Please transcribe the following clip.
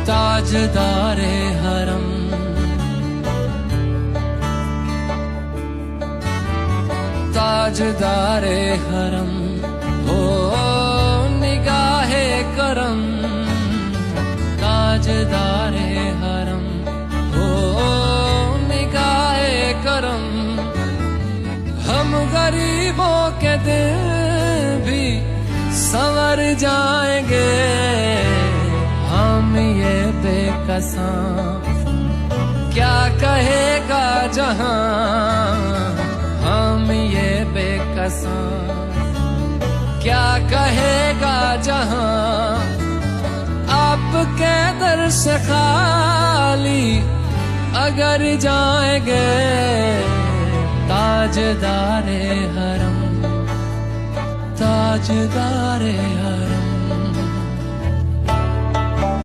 ताजदारे हरम, ताजदारे हरम, हो निगाहे करम, ताजदारे हरम, हो निगाहे करम। हम गरीबों के दिन भी संवर जाएंगे, हम ये बेकसां क्या कहेगा जहां, हम ये बेकसां क्या कहेगा जहां। आपके दर से खाली अगर जाएंगे, ताजदारे हरम, ताजदारे हरम।